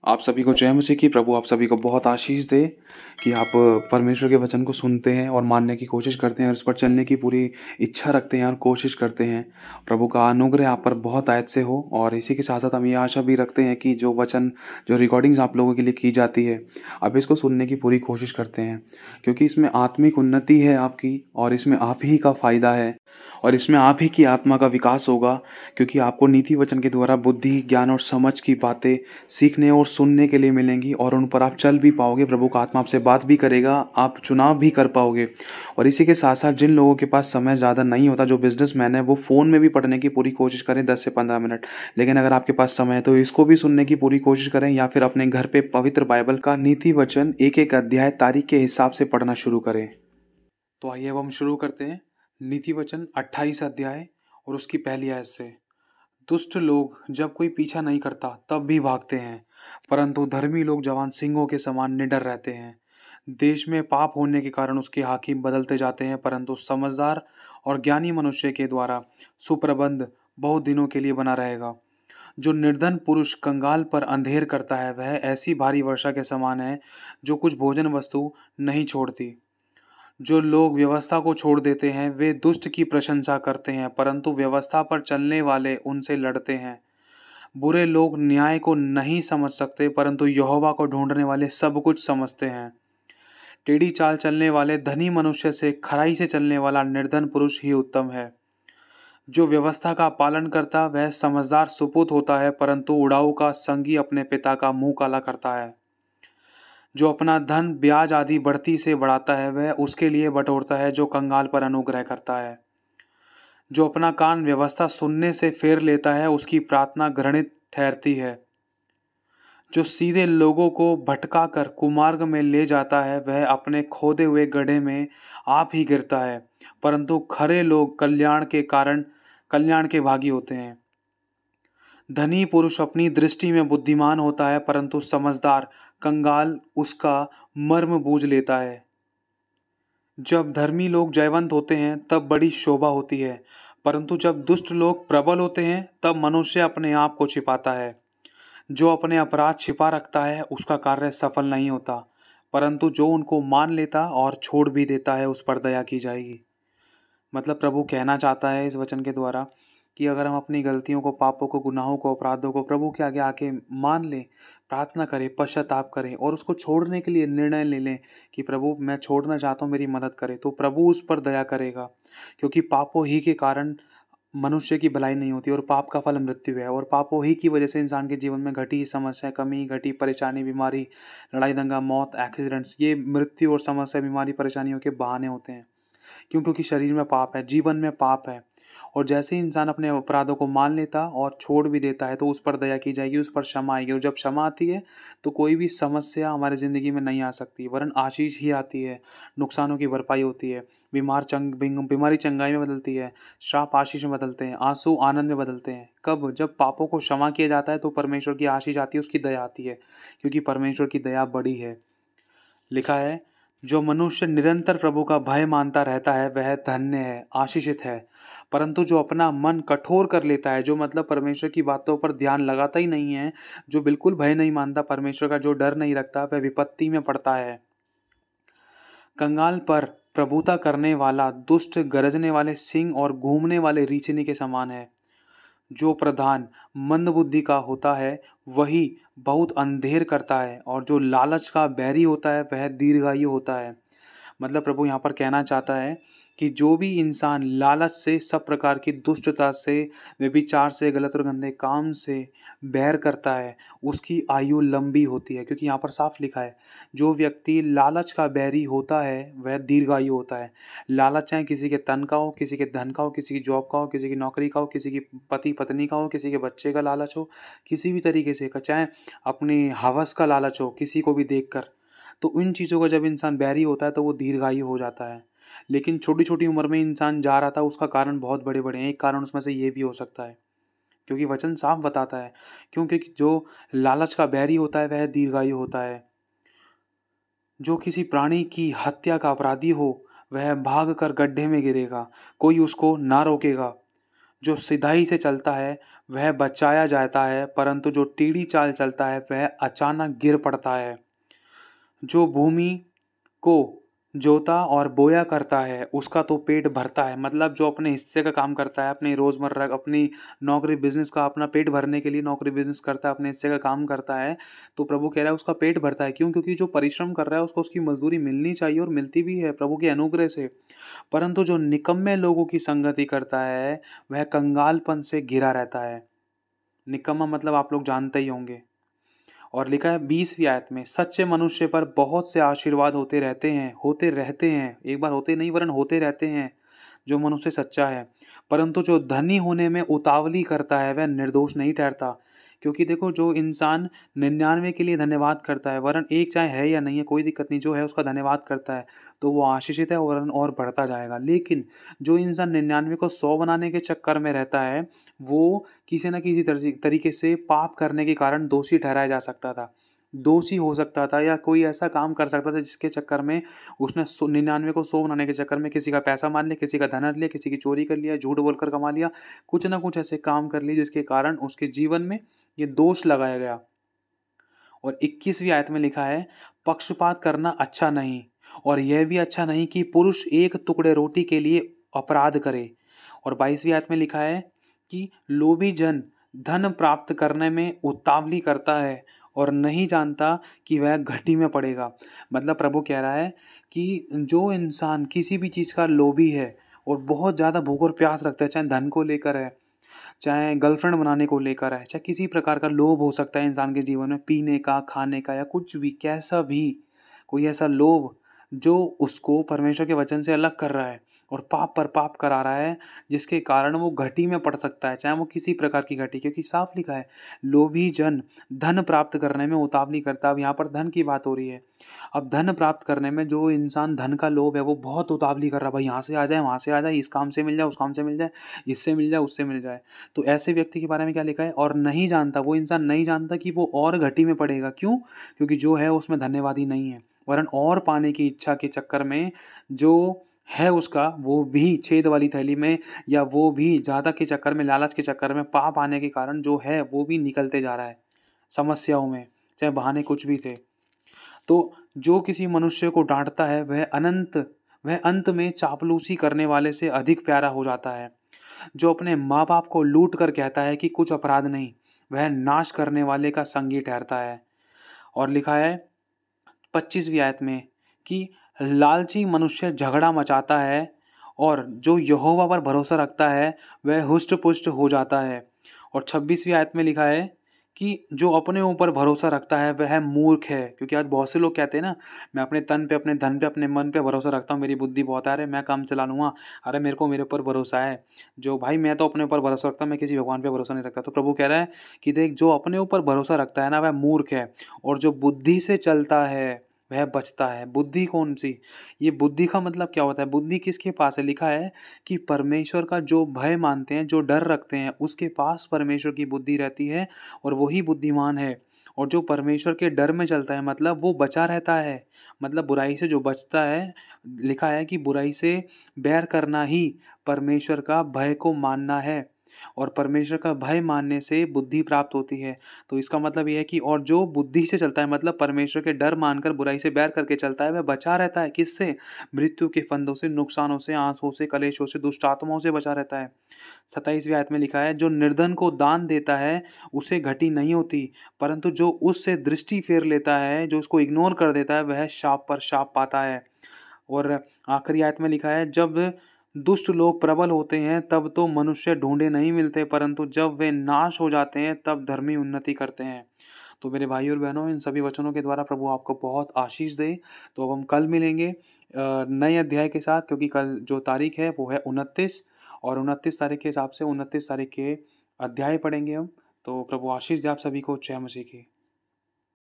आप सभी को जय मसीह की। प्रभु आप सभी को बहुत आशीष दे कि आप परमेश्वर के वचन को सुनते हैं और मानने की कोशिश करते हैं और इस पर चलने की पूरी इच्छा रखते हैं और कोशिश करते हैं। प्रभु का अनुग्रह आप पर बहुत आयत से हो। और इसी के साथ साथ हम ये आशा भी रखते हैं कि जो वचन जो रिकॉर्डिंग्स आप लोगों के लिए की जाती है, आप इसको सुनने की पूरी कोशिश करते हैं, क्योंकि इसमें आत्मिक उन्नति है आपकी, और इसमें आप ही का फायदा है, और इसमें आप ही की आत्मा का विकास होगा। क्योंकि आपको नीति वचन के द्वारा बुद्धि, ज्ञान और समझ की बातें सीखने और सुनने के लिए मिलेंगी, और उन पर आप चल भी पाओगे। प्रभु का आत्मा आपसे बात भी करेगा, आप चुनाव भी कर पाओगे। और इसी के साथ साथ जिन लोगों के पास समय ज़्यादा नहीं होता, जो बिजनेसमैन है, वो फ़ोन में भी पढ़ने की पूरी कोशिश करें 10 से 15 मिनट। लेकिन अगर आपके पास समय है तो इसको भी सुनने की पूरी कोशिश करें, या फिर अपने घर पे पवित्र बाइबल का नीति वचन एक एक अध्याय तारीख के हिसाब से पढ़ना शुरू करें। तो आइए अब हम शुरू करते हैं। नीति वचन 28 अध्याय और उसकी पहली आयत से। दुष्ट लोग जब कोई पीछा नहीं करता तब भी भागते हैं, परंतु धर्मी लोग जवान सिंहों के समान निडर रहते हैं। देश में पाप होने के कारण उसके हाकिम बदलते जाते हैं, परंतु समझदार और ज्ञानी मनुष्य के द्वारा सुप्रबंध बहुत दिनों के लिए बना रहेगा। जो निर्धन पुरुष कंगाल पर अंधेर करता है, वह ऐसी भारी वर्षा के समान है जो कुछ भोजन वस्तु नहीं छोड़ती। जो लोग व्यवस्था को छोड़ देते हैं वे दुष्ट की प्रशंसा करते हैं, परंतु व्यवस्था पर चलने वाले उनसे लड़ते हैं। बुरे लोग न्याय को नहीं समझ सकते, परंतु यहोवा को ढूंढने वाले सब कुछ समझते हैं। टेढ़ी चाल चलने वाले धनी मनुष्य से खराई से चलने वाला निर्धन पुरुष ही उत्तम है। जो व्यवस्था का पालन करता वह समझदार सुपुत्र होता है, परंतु उड़ाऊ का संगी अपने पिता का मुंह काला करता है। जो अपना धन ब्याज आदि बढ़ती से बढ़ाता है वह उसके लिए बटोरता है, जो कंगाल पर अनुग्रह करता है। जो अपना कान व्यवस्था सुनने से फेर लेता है उसकी प्रार्थना घृणित ठहरती है। जो सीधे लोगों को भटका कर कुमार्ग में ले जाता है वह अपने खोदे हुए गड्ढे में आप ही गिरता है, परंतु खरे लोग कल्याण के भागी होते हैं। धनी पुरुष अपनी दृष्टि में बुद्धिमान होता है, परंतु समझदार कंगाल उसका मर्म बूझ लेता है। जब धर्मी लोग जयवंत होते हैं तब बड़ी शोभा होती है, परंतु जब दुष्ट लोग प्रबल होते हैं तब मनुष्य अपने आप को छिपाता है। जो अपने अपराध छिपा रखता है उसका कार्य सफल नहीं होता, परंतु जो उनको मान लेता और छोड़ भी देता है उस पर दया की जाएगी। मतलब प्रभु कहना चाहता है इस वचन के द्वारा कि अगर हम अपनी गलतियों को, पापों को, गुनाहों को, अपराधों को प्रभु के आगे आके मान लें, प्रार्थना करें, पश्चाताप करें और उसको छोड़ने के लिए निर्णय ले लें कि प्रभु मैं छोड़ना चाहता हूँ, मेरी मदद करें, तो प्रभु उस पर दया करेगा। क्योंकि पापों ही के कारण मनुष्य की भलाई नहीं होती, और पाप का फल मृत्यु है। और पापों ही की वजह से इंसान के जीवन में घटी समस्या, कमी, घटी परेशानी, बीमारी, लड़ाई दंगा, मौत, एक्सीडेंट्स, ये मृत्यु और समस्या, बीमारी, परेशानियों के बहाने होते हैं। क्यों? क्योंकि शरीर में पाप है, जीवन में पाप है। और जैसे ही इंसान अपने अपराधों को मान लेता और छोड़ भी देता है तो उस पर दया की जाएगी, उस पर क्षमा आएगी। और जब क्षमा आती है तो कोई भी समस्या हमारी ज़िंदगी में नहीं आ सकती, वरन आशीष ही आती है, नुकसानों की भरपाई होती है, बीमारी चंगाई में बदलती है, श्राप आशीष में बदलते हैं, आंसू आनंद में बदलते हैं। कब? जब पापों को क्षमा किया जाता है तो परमेश्वर की आशीष आती है, उसकी दया आती है, क्योंकि परमेश्वर की दया बड़ी है। लिखा है, जो मनुष्य निरंतर प्रभु का भय मानता रहता है वह धन्य है, आशीषित है। परंतु जो अपना मन कठोर कर लेता है, जो मतलब परमेश्वर की बातों पर ध्यान लगाता ही नहीं है, जो बिल्कुल भय नहीं मानता परमेश्वर का, जो डर नहीं रखता, वह विपत्ति में पड़ता है। कंगाल पर प्रभुता करने वाला दुष्ट गरजने वाले सिंह और घूमने वाले रीछनी के समान है। जो प्रधान मंदबुद्धि का होता है वही बहुत अंधेर करता है, और जो लालच का बैरी होता है वह दीर्घायु होता है। मतलब प्रभु यहाँ पर कहना चाहता है कि जो भी इंसान लालच से, सब प्रकार की दुष्टता से, व्यभिचार से, गलत और गंदे काम से बैर करता है उसकी आयु लंबी होती है। क्योंकि यहाँ पर साफ लिखा है, जो व्यक्ति लालच का बैरी होता है वह दीर्घायु होता है। लालच चाहे किसी के तन का हो, किसी के धन का हो, किसी की जॉब का हो, किसी की नौकरी का हो, किसी की पति पत्नी का हो, किसी के बच्चे का लालच हो, किसी भी तरीके से का, चाहे अपनी हवस का लालच हो किसी को भी देखकर, तो उन चीज़ों का जब इंसान बैरी होता है तो वो दीर्घायु हो जाता है। लेकिन छोटी छोटी उम्र में इंसान जा रहा था, उसका कारण बहुत बड़े बड़े हैं। एक कारण उसमें से ये भी हो सकता है, क्योंकि वचन साफ बताता है, क्योंकि जो लालच का बैरी होता है वह दीर्घायु होता है। जो किसी प्राणी की हत्या का अपराधी हो वह भाग कर गड्ढे में गिरेगा, कोई उसको ना रोकेगा। जो सिधाई से चलता है वह बचाया जाता है, परंतु जो टेढ़ी चाल चलता है वह अचानक गिर पड़ता है। जो भूमि को जोता और बोया करता है उसका तो पेट भरता है। मतलब जो अपने हिस्से का काम करता है, अपनी रोज़मर्रा अपनी नौकरी बिजनेस का अपना पेट भरने के लिए नौकरी बिजनेस करता है, अपने हिस्से का काम करता है, तो प्रभु कह रहा है उसका पेट भरता है। क्यों? क्योंकि जो परिश्रम कर रहा है उसको उसकी मजदूरी मिलनी चाहिए और मिलती भी है प्रभु के अनुग्रह से। परंतु जो निकम्मे लोगों की संगति करता है वह कंगालपन से घिरा रहता है। निकम्मा मतलब आप लोग जानते ही होंगे। और लिखा है 20वीं आयत में, सच्चे मनुष्य पर बहुत से आशीर्वाद होते रहते हैं, एक बार होते नहीं वरन होते रहते हैं जो मनुष्य सच्चा है। परंतु जो धनी होने में उतावली करता है वह निर्दोष नहीं ठहरता। क्योंकि देखो जो इंसान 99 के लिए धन्यवाद करता है, वरन एक चाहे है या नहीं है कोई दिक्कत नहीं, जो है उसका धन्यवाद करता है तो वो आशीषित है वरन और बढ़ता जाएगा। लेकिन जो इंसान 99 को 100 बनाने के चक्कर में रहता है वो किसी न किसी तरीके से पाप करने के कारण दोषी ठहराया जा सकता था, दोषी हो सकता था, या कोई ऐसा काम कर सकता था जिसके चक्कर में उसने 99 को 100 बनाने के चक्कर में किसी का पैसा मान लिया, किसी का धन हर लिया, किसी की चोरी कर लिया, झूठ बोलकर कमा लिया, कुछ ना कुछ ऐसे काम कर लिए जिसके कारण उसके जीवन में ये दोष लगाया गया। और 21वीं आयत में लिखा है, पक्षपात करना अच्छा नहीं, और यह भी अच्छा नहीं कि पुरुष एक टुकड़े रोटी के लिए अपराध करे। और 22वीं आयत में लिखा है कि लोभी जन धन प्राप्त करने में उतावली करता है और नहीं जानता कि वह घटी में पड़ेगा। मतलब प्रभु कह रहा है कि जो इंसान किसी भी चीज़ का लोभी है और बहुत ज़्यादा भूख और प्यास रखता है, चाहे धन को लेकर है, चाहे गर्लफ्रेंड बनाने को लेकर है, चाहे किसी प्रकार का लोभ हो सकता है इंसान के जीवन में, पीने का, खाने का, या कुछ भी, कैसा भी कोई ऐसा लोभ जो उसको परमेश्वर के वचन से अलग कर रहा है और पाप पर पाप करा रहा है, जिसके कारण वो घटी में पड़ सकता है, चाहे वो किसी प्रकार की घटी। क्योंकि साफ लिखा है, लोभी जन धन प्राप्त करने में उतावली करता है। अब यहाँ पर धन की बात हो रही है। अब धन प्राप्त करने में जो इंसान धन का लोभ है वो बहुत उतावली कर रहा है, भाई यहाँ से आ जाए, वहाँ से आ जाए, इस काम से मिल जाए, उस काम से मिल जाए, इससे मिल जाए, उससे मिल जाए। तो ऐसे व्यक्ति के बारे में क्या लिखा है, और नहीं जानता, वो इंसान नहीं जानता कि वो और घटी में पड़ेगा। क्यों? क्योंकि जो है उसमें धन्यवादी नहीं है, वरन और पाने की इच्छा के चक्कर में जो है उसका वो भी छेद वाली थैली में, या वो भी ज़्यादा के चक्कर में, लालच के चक्कर में, पाप आने के कारण जो है वो भी निकलते जा रहा है समस्याओं में, चाहे बहाने कुछ भी थे। तो जो किसी मनुष्य को डांटता है वह अंत में चापलूसी करने वाले से अधिक प्यारा हो जाता है। जो अपने माँ बाप को लूट कर कहता है कि कुछ अपराध नहीं, वह नाश करने वाले का संगी ठहरता है। और लिखा है 25वीं आयत में कि लालची मनुष्य झगड़ा मचाता है, और जो यहोवा पर भरोसा रखता है वह हुष्ट पुष्ट हो जाता है। और 26वीं आयत में लिखा है कि जो अपने ऊपर भरोसा रखता है वह मूर्ख है। क्योंकि आज बहुत से लोग कहते हैं ना, मैं अपने तन पे, अपने धन पे, अपने मन पे भरोसा रखता हूँ, मेरी बुद्धि बहुत है, अरे मैं काम चला लूँगा, अरे मेरे को मेरे ऊपर भरोसा है। जो भाई मैं तो अपने ऊपर भरोसा रखता हूँ, मैं किसी भगवान पे भरोसा नहीं रखता। तो प्रभु कह रहा है कि देख, जो अपने ऊपर भरोसा रखता है ना वह मूर्ख है, और जो बुद्धि से चलता है वह बचता है। बुद्धि कौन सी? ये बुद्धि का मतलब क्या होता है? बुद्धि किसके पास है? लिखा है कि परमेश्वर का जो भय मानते हैं, जो डर रखते हैं, उसके पास परमेश्वर की बुद्धि रहती है और वही बुद्धिमान है। और जो परमेश्वर के डर में चलता है मतलब वो बचा रहता है, मतलब बुराई से जो बचता है। लिखा है कि बुराई से बैर करना ही परमेश्वर का भय को मानना है, और परमेश्वर का भय मानने से बुद्धि प्राप्त होती है। तो इसका मतलब ये है कि और जो बुद्धि से चलता है, मतलब परमेश्वर के डर मानकर बुराई से बैर करके चलता है, वह बचा रहता है। किससे? मृत्यु के फंदों से, नुकसानों से, आंसुओं से, कलेशों से, दुष्ट आत्माओं से बचा रहता है। 27वीं आयत में लिखा है, जो निर्धन को दान देता है उसे घटी नहीं होती, परंतु जो उससे दृष्टि फेर लेता है, जो उसको इग्नोर कर देता है, वह शाप पर शाप पाता है। और आखिरी आयत में लिखा है, जब दुष्ट लोग प्रबल होते हैं तब तो मनुष्य ढूंढे नहीं मिलते, परंतु जब वे नाश हो जाते हैं तब धर्मी उन्नति करते हैं। तो मेरे भाई और बहनों, इन सभी वचनों के द्वारा प्रभु आपको बहुत आशीष दे। तो अब हम कल मिलेंगे नए अध्याय के साथ, क्योंकि कल जो तारीख है वो है 29, और 29 तारीख के हिसाब से 29 तारीख के अध्याय पढ़ेंगे हम। तो प्रभु आशीष दे आप सभी को। जय मसीह की।